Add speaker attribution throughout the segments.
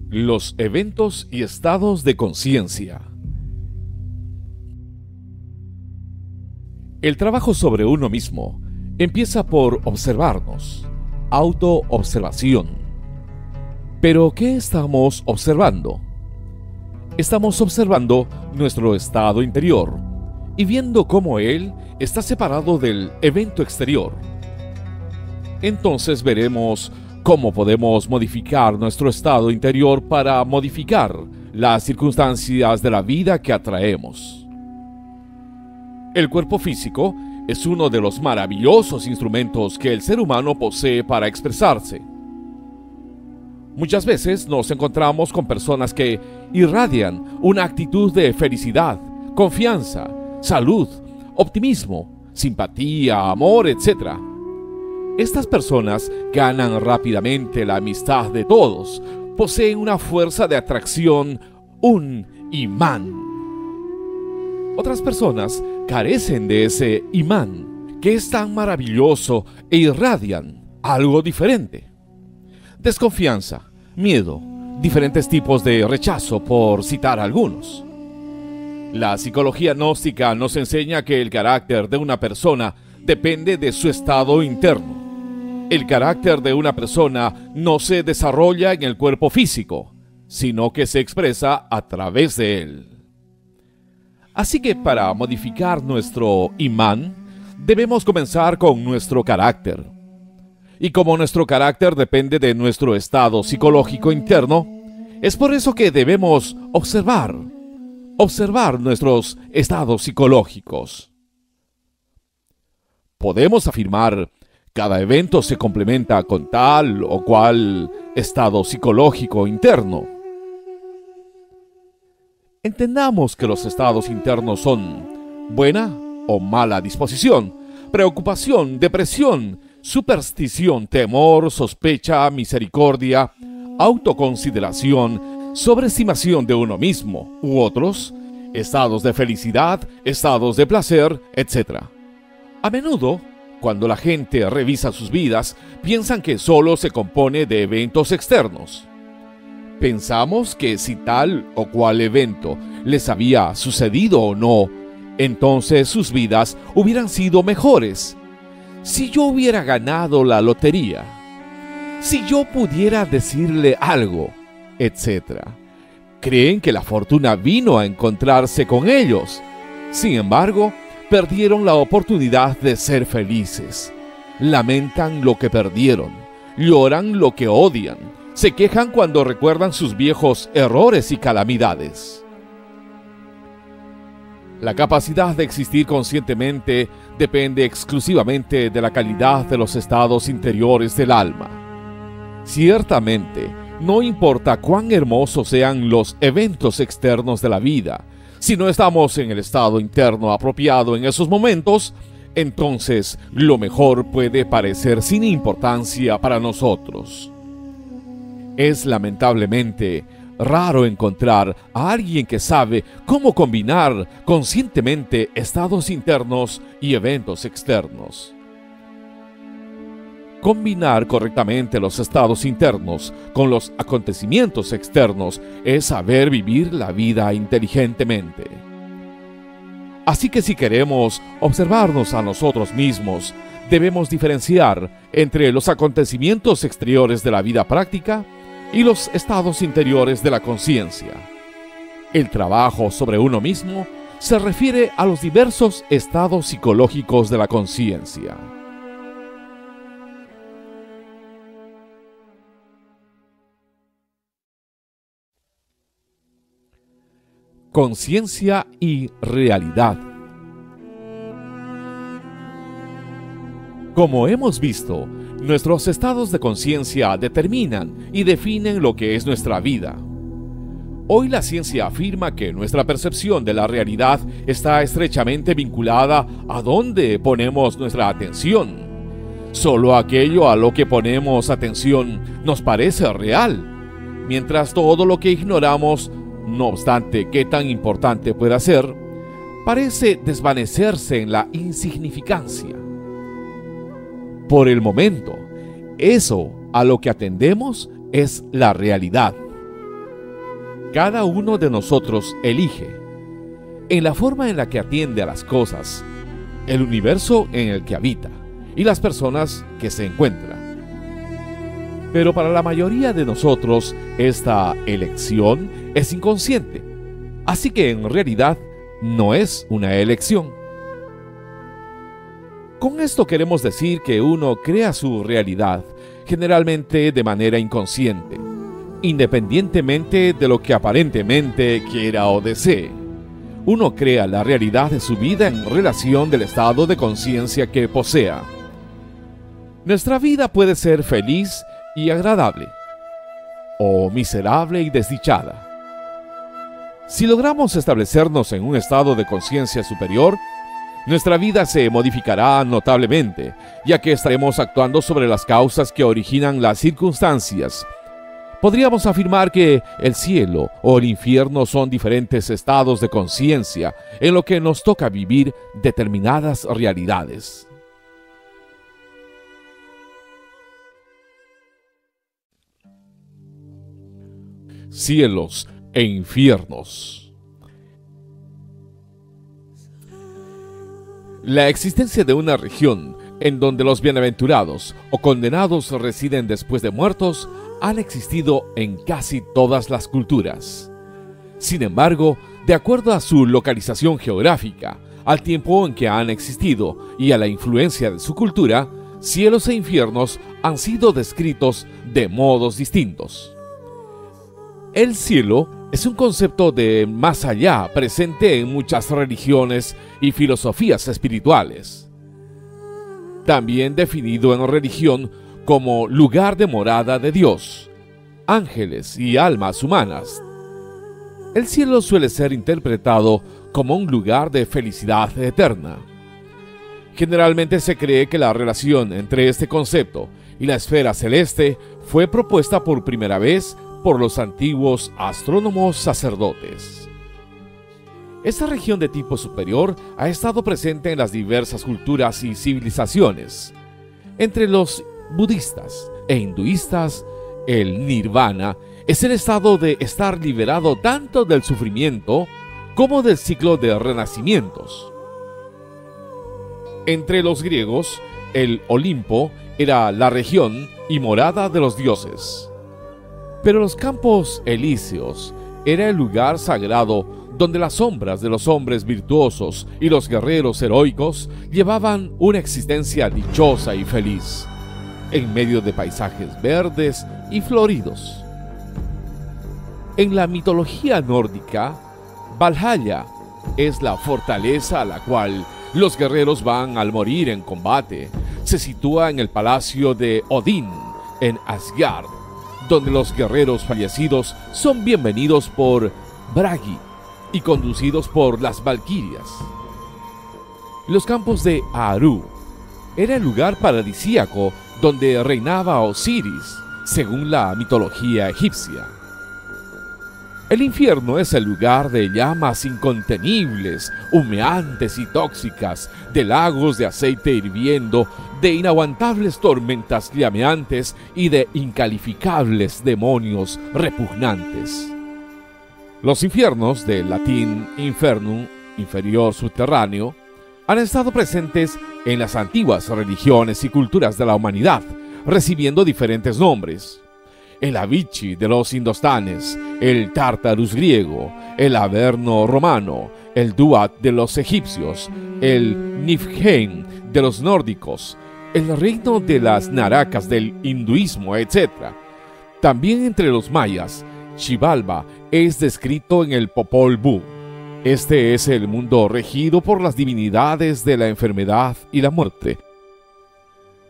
Speaker 1: Los eventos y estados de conciencia. El trabajo sobre uno mismo empieza por observarnos, autoobservación. ¿Pero qué estamos observando? Estamos observando nuestro estado interior y viendo cómo él está separado del evento exterior. Entonces veremos cómo podemos modificar nuestro estado interior para modificar las circunstancias de la vida que atraemos. El cuerpo físico es uno de los maravillosos instrumentos que el ser humano posee para expresarse. Muchas veces nos encontramos con personas que irradian una actitud de felicidad, confianza, salud, optimismo, simpatía, amor, etc. Estas personas ganan rápidamente la amistad de todos, poseen una fuerza de atracción, un imán. Otras personas carecen de ese imán, que es tan maravilloso e irradian algo diferente. Desconfianza, miedo, diferentes tipos de rechazo, por citar algunos. La psicología gnóstica nos enseña que el carácter de una persona depende de su estado interno. El carácter de una persona no se desarrolla en el cuerpo físico, sino que se expresa a través de él. Así que para modificar nuestro imán, debemos comenzar con nuestro carácter. Y como nuestro carácter depende de nuestro estado psicológico interno, es por eso que debemos observar nuestros estados psicológicos. Podemos afirmar: cada evento se complementa con tal o cual estado psicológico interno. Entendamos que los estados internos son buena o mala disposición, preocupación, depresión, superstición, temor, sospecha, misericordia, autoconsideración, sobreestimación de uno mismo u otros, estados de felicidad, estados de placer, etc. A menudo, cuando la gente revisa sus vidas, piensan que solo se compone de eventos externos. Pensamos que si tal o cual evento les había sucedido o no, entonces sus vidas hubieran sido mejores. Si yo hubiera ganado la lotería, si yo pudiera decirle algo, etc. Creen que la fortuna vino a encontrarse con ellos. Sin embargo, perdieron la oportunidad de ser felices. Lamentan lo que perdieron, lloran lo que odian, se quejan cuando recuerdan sus viejos errores y calamidades. La capacidad de existir conscientemente depende exclusivamente de la calidad de los estados interiores del alma. Ciertamente, no importa cuán hermosos sean los eventos externos de la vida, si no estamos en el estado interno apropiado en esos momentos, entonces lo mejor puede parecer sin importancia para nosotros. Es lamentablemente raro encontrar a alguien que sabe cómo combinar conscientemente estados internos y eventos externos. Combinar correctamente los estados internos con los acontecimientos externos es saber vivir la vida inteligentemente. Así que si queremos observarnos a nosotros mismos, debemos diferenciar entre los acontecimientos exteriores de la vida práctica y los estados interiores de la conciencia. El trabajo sobre uno mismo se refiere a los diversos estados psicológicos de la conciencia. Conciencia y realidad. Como hemos visto, nuestros estados de conciencia determinan y definen lo que es nuestra vida. Hoy la ciencia afirma que nuestra percepción de la realidad está estrechamente vinculada a dónde ponemos nuestra atención. Solo aquello a lo que ponemos atención nos parece real, mientras todo lo que ignoramos, no obstante qué tan importante pueda ser, parece desvanecerse en la insignificancia. Por el momento, eso a lo que atendemos es la realidad. cada uno de nosotros elige, en la forma en la que atiende a las cosas, el universo en el que habita y las personas que se encuentran. Pero para la mayoría de nosotros, esta elección es inconsciente, así que en realidad no es una elección. Con esto queremos decir que uno crea su realidad, generalmente de manera inconsciente, independientemente de lo que aparentemente quiera o desee. Uno crea la realidad de su vida en relación del estado de conciencia que posea. Nuestra vida puede ser feliz y agradable, o miserable y desdichada. Si logramos establecernos en un estado de conciencia superior, nuestra vida se modificará notablemente, ya que estaremos actuando sobre las causas que originan las circunstancias. Podríamos afirmar que el cielo o el infierno son diferentes estados de conciencia en lo que nos toca vivir determinadas realidades. Cielos e infiernos. La existencia de una región en donde los bienaventurados o condenados residen después de muertos han existido en casi todas las culturas. Sin embargo, de acuerdo a su localización geográfica, al tiempo en que han existido y a la influencia de su cultura, cielos e infiernos han sido descritos de modos distintos. El cielo es un concepto de más allá presente en muchas religiones y filosofías espirituales. También definido en religión como lugar de morada de Dios, ángeles y almas humanas. El cielo suele ser interpretado como un lugar de felicidad eterna. Generalmente se cree que la relación entre este concepto y la esfera celeste fue propuesta por primera vez por los antiguos astrónomos sacerdotes. Esta región de tipo superior ha estado presente en las diversas culturas y civilizaciones. Entre los budistas e hinduistas, el nirvana es el estado de estar liberado tanto del sufrimiento como del ciclo de renacimientos. Entre los griegos, el Olimpo era la región y morada de los dioses. Pero los campos elíseos era el lugar sagrado donde las sombras de los hombres virtuosos y los guerreros heroicos llevaban una existencia dichosa y feliz, en medio de paisajes verdes y floridos. En la mitología nórdica, Valhalla es la fortaleza a la cual los guerreros van al morir en combate. Se sitúa en el palacio de Odín, en Asgard, donde los guerreros fallecidos son bienvenidos por Bragi y conducidos por las valquirias. Los campos de Aaru era el lugar paradisíaco donde reinaba Osiris, según la mitología egipcia. El infierno es el lugar de llamas incontenibles, humeantes y tóxicas, de lagos de aceite hirviendo, de inaguantables tormentas llameantes y de incalificables demonios repugnantes. Los infiernos, del latín infernum, inferior subterráneo, han estado presentes en las antiguas religiones y culturas de la humanidad, recibiendo diferentes nombres. El Avici de los indostanes, el Tartarus griego, el Averno romano, el Duat de los egipcios, el Niflheim de los nórdicos, el reino de las Narakas del hinduismo, etc. También entre los mayas, Xibalba es descrito en el Popol Vuh. Este es el mundo regido por las divinidades de la enfermedad y la muerte.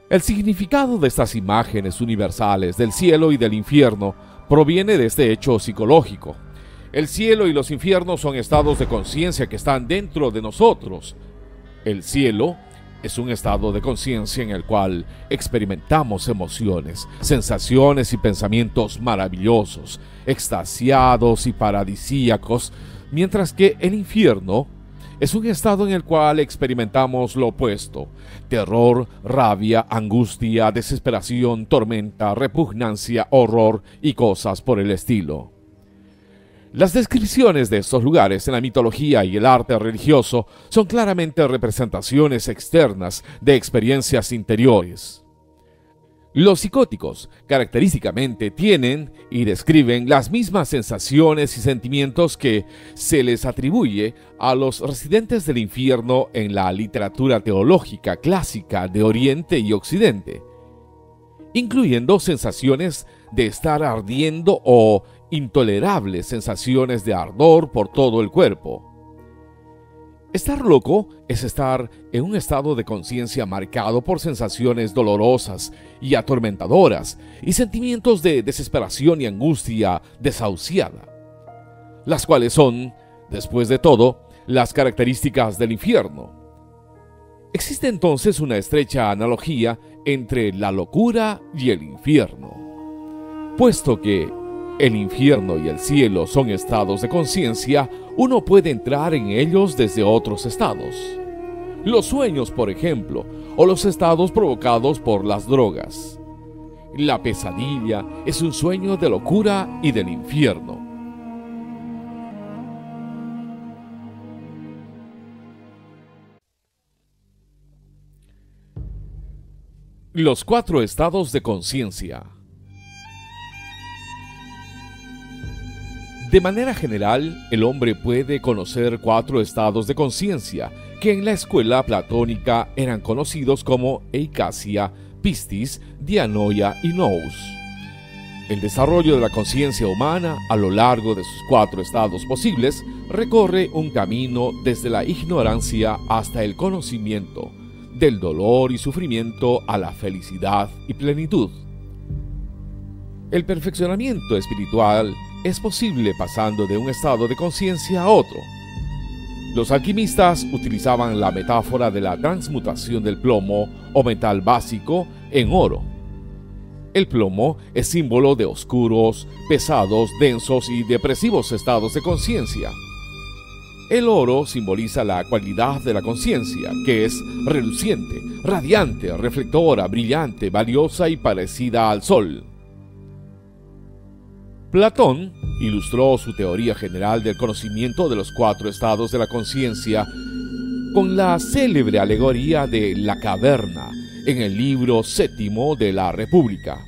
Speaker 1: El significado de estas imágenes universales del cielo y del infierno proviene de este hecho psicológico. El cielo y los infiernos son estados de conciencia que están dentro de nosotros. El cielo es un estado de conciencia en el cual experimentamos emociones, sensaciones y pensamientos maravillosos, extasiados y paradisíacos, mientras que el infierno es un estado en el cual experimentamos lo opuesto: terror, rabia, angustia, desesperación, tormenta, repugnancia, horror y cosas por el estilo. Las descripciones de estos lugares en la mitología y el arte religioso son claramente representaciones externas de experiencias interiores. Los psicóticos característicamente tienen y describen las mismas sensaciones y sentimientos que se les atribuye a los residentes del infierno en la literatura teológica clásica de Oriente y Occidente, incluyendo sensaciones de estar ardiendo o intolerables sensaciones de ardor por todo el cuerpo. Estar loco es estar en un estado de conciencia marcado por sensaciones dolorosas y atormentadoras y sentimientos de desesperación y angustia desahuciada, las cuales son, después de todo, las características del infierno. Existe entonces una estrecha analogía entre la locura y el infierno. Puesto que el infierno y el cielo son estados de conciencia, uno puede entrar en ellos desde otros estados. Los sueños, por ejemplo, o los estados provocados por las drogas. La pesadilla es un sueño de locura y del infierno. Los 4 estados de conciencia. De manera general, el hombre puede conocer 4 estados de conciencia que en la escuela platónica eran conocidos como eikasia, pistis, dianoia y nous. El desarrollo de la conciencia humana a lo largo de sus 4 estados posibles recorre un camino desde la ignorancia hasta el conocimiento, del dolor y sufrimiento a la felicidad y plenitud. El perfeccionamiento espiritual es posible pasando de un estado de conciencia a otro. Los alquimistas utilizaban la metáfora de la transmutación del plomo o metal básico en oro. El plomo es símbolo de oscuros, pesados, densos y depresivos estados de conciencia. El oro simboliza la cualidad de la conciencia, que es reluciente, radiante, reflectora, brillante, valiosa y parecida al sol. Platón ilustró su teoría general del conocimiento de los 4 estados de la conciencia con la célebre alegoría de la caverna en el libro 7 de la República,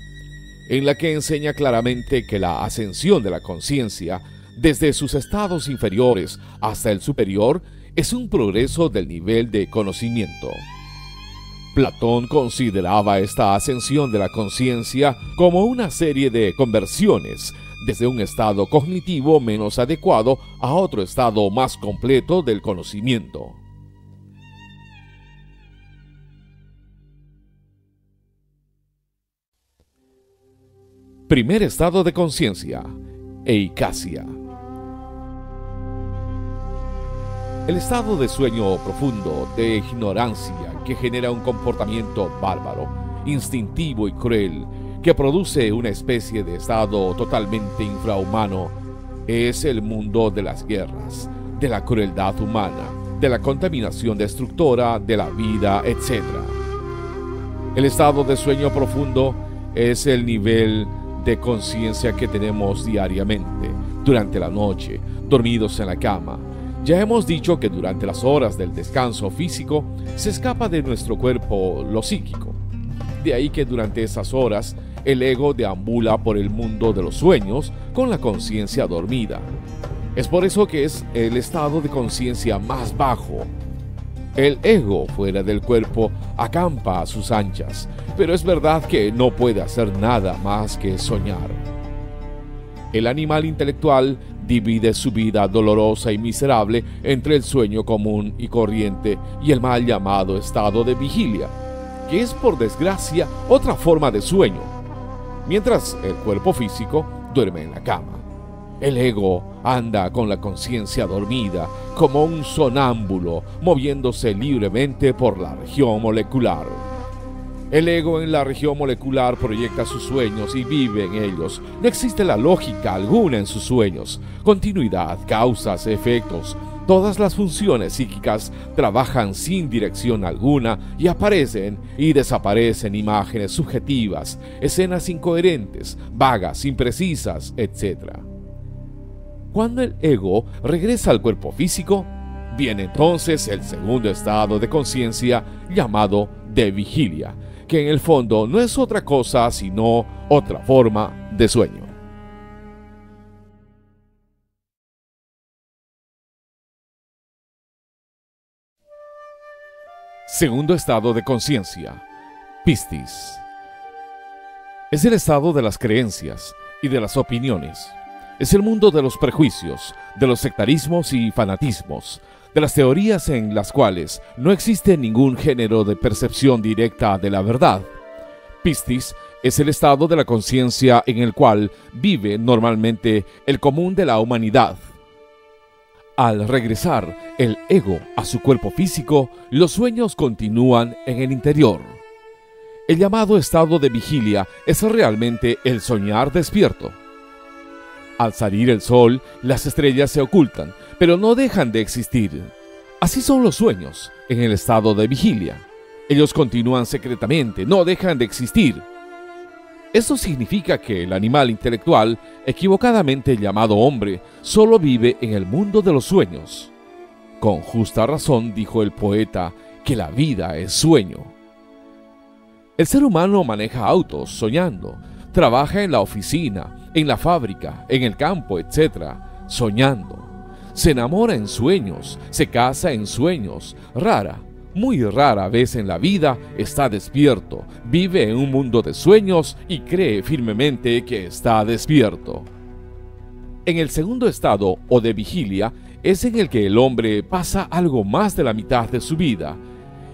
Speaker 1: en la que enseña claramente que la ascensión de la conciencia desde sus estados inferiores hasta el superior es un progreso del nivel de conocimiento. Platón consideraba esta ascensión de la conciencia como una serie de conversiones desde un estado cognitivo menos adecuado a otro estado más completo del conocimiento. Primer estado de conciencia, eikasia. El estado de sueño profundo, de ignorancia, que genera un comportamiento bárbaro, instintivo y cruel, que produce una especie de estado totalmente infrahumano, es el mundo de las guerras, de la crueldad humana, de la contaminación destructora de la vida, etc. El estado de sueño profundo es el nivel de conciencia que tenemos diariamente, durante la noche, dormidos en la cama. Ya hemos dicho que durante las horas del descanso físico se escapa de nuestro cuerpo lo psíquico. De ahí que durante esas horas el ego deambula por el mundo de los sueños con la conciencia dormida. Es por eso que es el estado de conciencia más bajo. El ego fuera del cuerpo acampa a sus anchas, pero es verdad que no puede hacer nada más que soñar. El animal intelectual divide su vida dolorosa y miserable entre el sueño común y corriente y el mal llamado estado de vigilia, que es por desgracia otra forma de sueño, mientras el cuerpo físico duerme en la cama. El ego anda con la conciencia dormida como un sonámbulo, moviéndose libremente por la región molecular. El ego en la región molecular proyecta sus sueños y vive en ellos. No existe la lógica alguna en sus sueños. Continuidad, causas, efectos. Todas las funciones psíquicas trabajan sin dirección alguna y aparecen y desaparecen imágenes subjetivas, escenas incoherentes, vagas, imprecisas, etc. Cuando el ego regresa al cuerpo físico, viene entonces el segundo estado de conciencia llamado de vigilia, que en el fondo no es otra cosa sino otra forma de sueño. Segundo estado de conciencia, pistis. Es el estado de las creencias y de las opiniones. Es el mundo de los prejuicios, de los sectarismos y fanatismos, de las teorías en las cuales no existe ningún género de percepción directa de la verdad. Pistis es el estado de la conciencia en el cual vive normalmente el común de la humanidad. Al regresar el ego a su cuerpo físico, los sueños continúan en el interior. El llamado estado de vigilia es realmente el soñar despierto. Al salir el sol, las estrellas se ocultan, pero no dejan de existir. Así son los sueños en el estado de vigilia. Ellos continúan secretamente, no dejan de existir. Esto significa que el animal intelectual, equivocadamente llamado hombre, solo vive en el mundo de los sueños. Con justa razón dijo el poeta que la vida es sueño. El ser humano maneja autos soñando, trabaja en la oficina, en la fábrica, en el campo, etc., soñando. Se enamora en sueños, se casa en sueños. Muy rara vez en la vida está despierto, vive en un mundo de sueños y cree firmemente que está despierto. En el segundo estado, o de vigilia, es en el que el hombre pasa algo más de la mitad de su vida.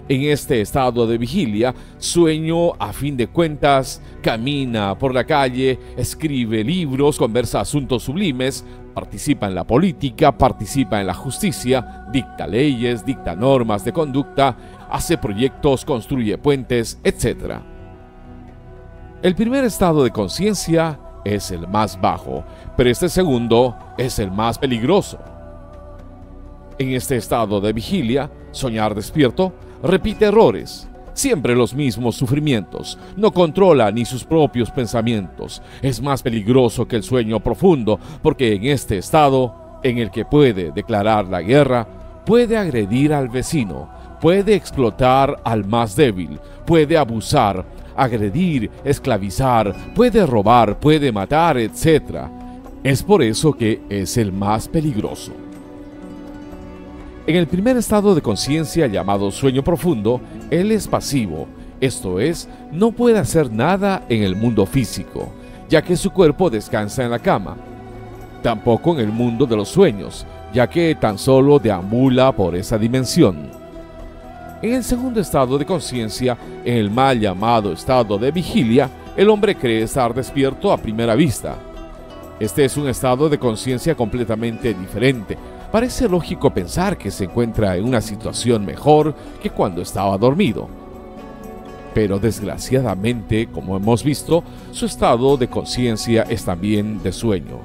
Speaker 1: En este estado de vigilia, sueño a fin de cuentas, camina por la calle, escribe libros, conversa asuntos sublimes, participa en la política, participa en la justicia, dicta leyes, dicta normas de conducta, hace proyectos, construye puentes, etc. El primer estado de conciencia es el más bajo, pero este segundo es el más peligroso. En este estado de vigilia, soñar despierto, repite errores, siempre los mismos sufrimientos, no controla ni sus propios pensamientos. Es más peligroso que el sueño profundo, porque en este estado, en el que puede declarar la guerra, puede agredir al vecino, puede explotar al más débil, puede abusar, agredir, esclavizar, puede robar, puede matar, etc. Es por eso que es el más peligroso. En el primer estado de conciencia llamado sueño profundo, él es pasivo, esto es, no puede hacer nada en el mundo físico, ya que su cuerpo descansa en la cama. Tampoco en el mundo de los sueños, ya que tan solo deambula por esa dimensión. En el segundo estado de conciencia, en el mal llamado estado de vigilia, el hombre cree estar despierto a primera vista. Este es un estado de conciencia completamente diferente. Parece lógico pensar que se encuentra en una situación mejor que cuando estaba dormido. Pero desgraciadamente, como hemos visto, su estado de conciencia es también de sueño.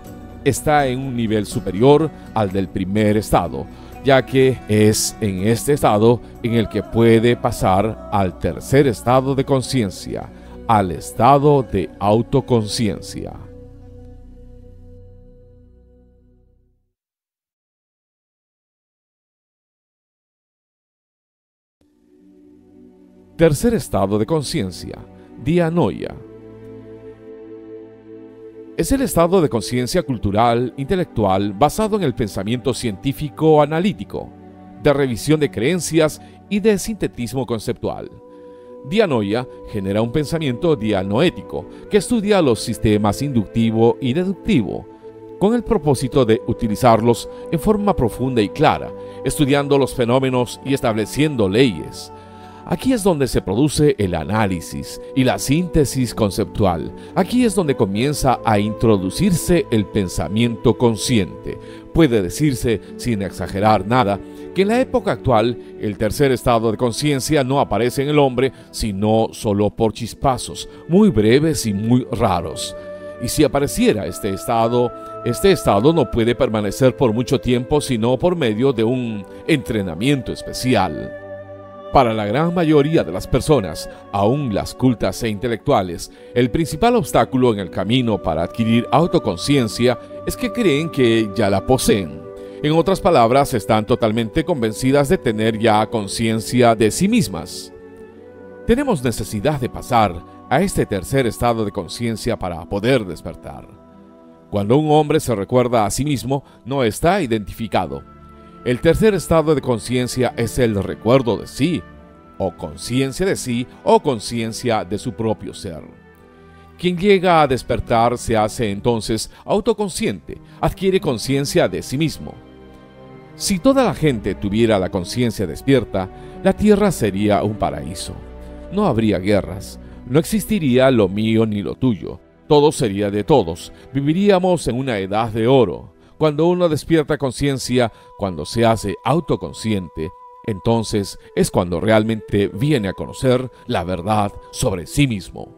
Speaker 1: Está en un nivel superior al del primer estado, ya que es en este estado en el que puede pasar al tercer estado de conciencia, al estado de autoconciencia. Tercer estado de conciencia, dianoia. Es el estado de conciencia cultural, intelectual, basado en el pensamiento científico analítico, de revisión de creencias y de sintetismo conceptual. Dianoia genera un pensamiento dianoético que estudia los sistemas inductivo y deductivo, con el propósito de utilizarlos en forma profunda y clara, estudiando los fenómenos y estableciendo leyes. Aquí es donde se produce el análisis y la síntesis conceptual. Aquí es donde comienza a introducirse el pensamiento consciente. Puede decirse, sin exagerar nada, que en la época actual el tercer estado de conciencia no aparece en el hombre, sino solo por chispazos, muy breves y muy raros. Y si apareciera este estado no puede permanecer por mucho tiempo, sino por medio de un entrenamiento especial. Para la gran mayoría de las personas, aún las cultas e intelectuales, el principal obstáculo en el camino para adquirir autoconciencia es que creen que ya la poseen. En otras palabras, están totalmente convencidas de tener ya conciencia de sí mismas. Tenemos necesidad de pasar a este tercer estado de conciencia para poder despertar. Cuando un hombre se recuerda a sí mismo, no está identificado. El tercer estado de conciencia es el recuerdo de sí, o conciencia de sí, o conciencia de su propio ser. Quien llega a despertar se hace entonces autoconsciente, adquiere conciencia de sí mismo. Si toda la gente tuviera la conciencia despierta, la tierra sería un paraíso. No habría guerras, no existiría lo mío ni lo tuyo, todo sería de todos, viviríamos en una edad de oro. Cuando uno despierta conciencia, cuando se hace autoconsciente, entonces es cuando realmente viene a conocer la verdad sobre sí mismo.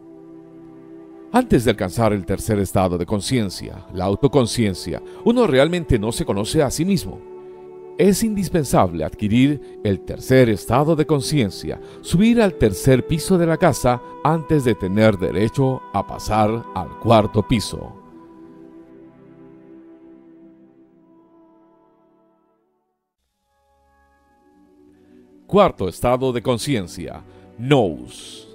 Speaker 1: Antes de alcanzar el tercer estado de conciencia, la autoconciencia, uno realmente no se conoce a sí mismo. Es indispensable adquirir el tercer estado de conciencia, subir al tercer piso de la casa antes de tener derecho a pasar al cuarto piso. Cuarto estado de conciencia, nous.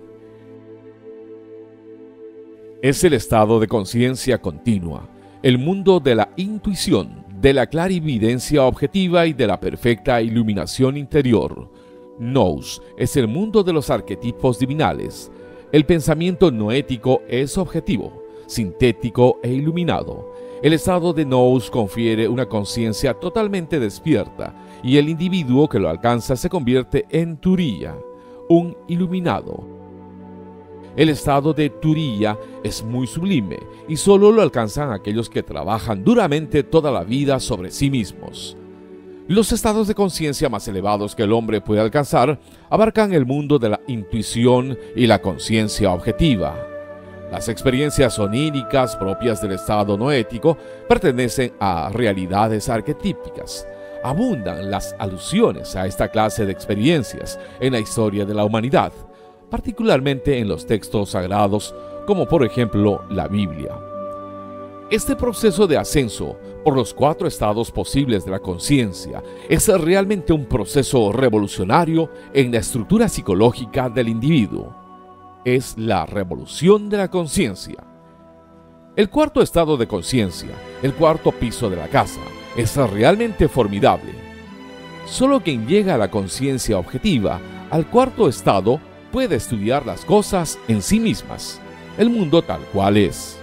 Speaker 1: Es el estado de conciencia continua, el mundo de la intuición, de la clarividencia objetiva y de la perfecta iluminación interior. Nous es el mundo de los arquetipos divinales. El pensamiento noético es objetivo, sintético e iluminado. El estado de nous confiere una conciencia totalmente despierta y el individuo que lo alcanza se convierte en Turiya, un iluminado. El estado de Turiya es muy sublime y solo lo alcanzan aquellos que trabajan duramente toda la vida sobre sí mismos. Los estados de conciencia más elevados que el hombre puede alcanzar abarcan el mundo de la intuición y la conciencia objetiva. Las experiencias oníricas propias del estado noético pertenecen a realidades arquetípicas. Abundan las alusiones a esta clase de experiencias en la historia de la humanidad, particularmente en los textos sagrados, como por ejemplo la Biblia. Este proceso de ascenso por los 4 estados posibles de la conciencia es realmente un proceso revolucionario en la estructura psicológica del individuo. Es la revolución de la conciencia. El cuarto estado de conciencia, el cuarto piso de la casa, es realmente formidable. Solo quien llega a la conciencia objetiva, al cuarto estado, puede estudiar las cosas en sí mismas, el mundo tal cual es.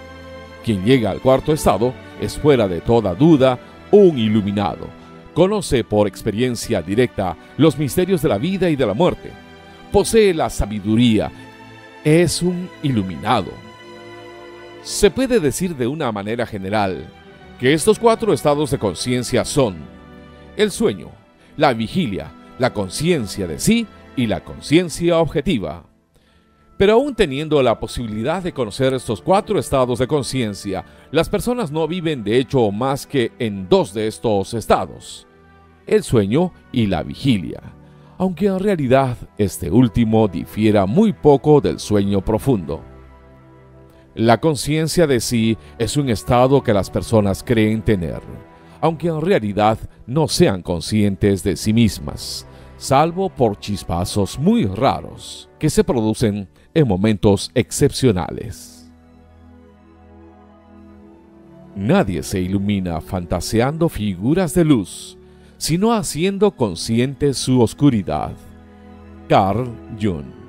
Speaker 1: Quien llega al cuarto estado es fuera de toda duda un iluminado. Conoce por experiencia directa los misterios de la vida y de la muerte. Posee la sabiduría. Es un iluminado. Se puede decir de una manera general que estos 4 estados de conciencia son el sueño, la vigilia, la conciencia de sí y la conciencia objetiva. Pero aún teniendo la posibilidad de conocer estos 4 estados de conciencia, las personas no viven de hecho más que en 2 de estos estados, el sueño y la vigilia, aunque en realidad este último difiera muy poco del sueño profundo. La conciencia de sí es un estado que las personas creen tener, aunque en realidad no sean conscientes de sí mismas, salvo por chispazos muy raros que se producen en momentos excepcionales. Nadie se ilumina fantaseando figuras de luz, sino haciendo consciente su oscuridad. Carl Jung.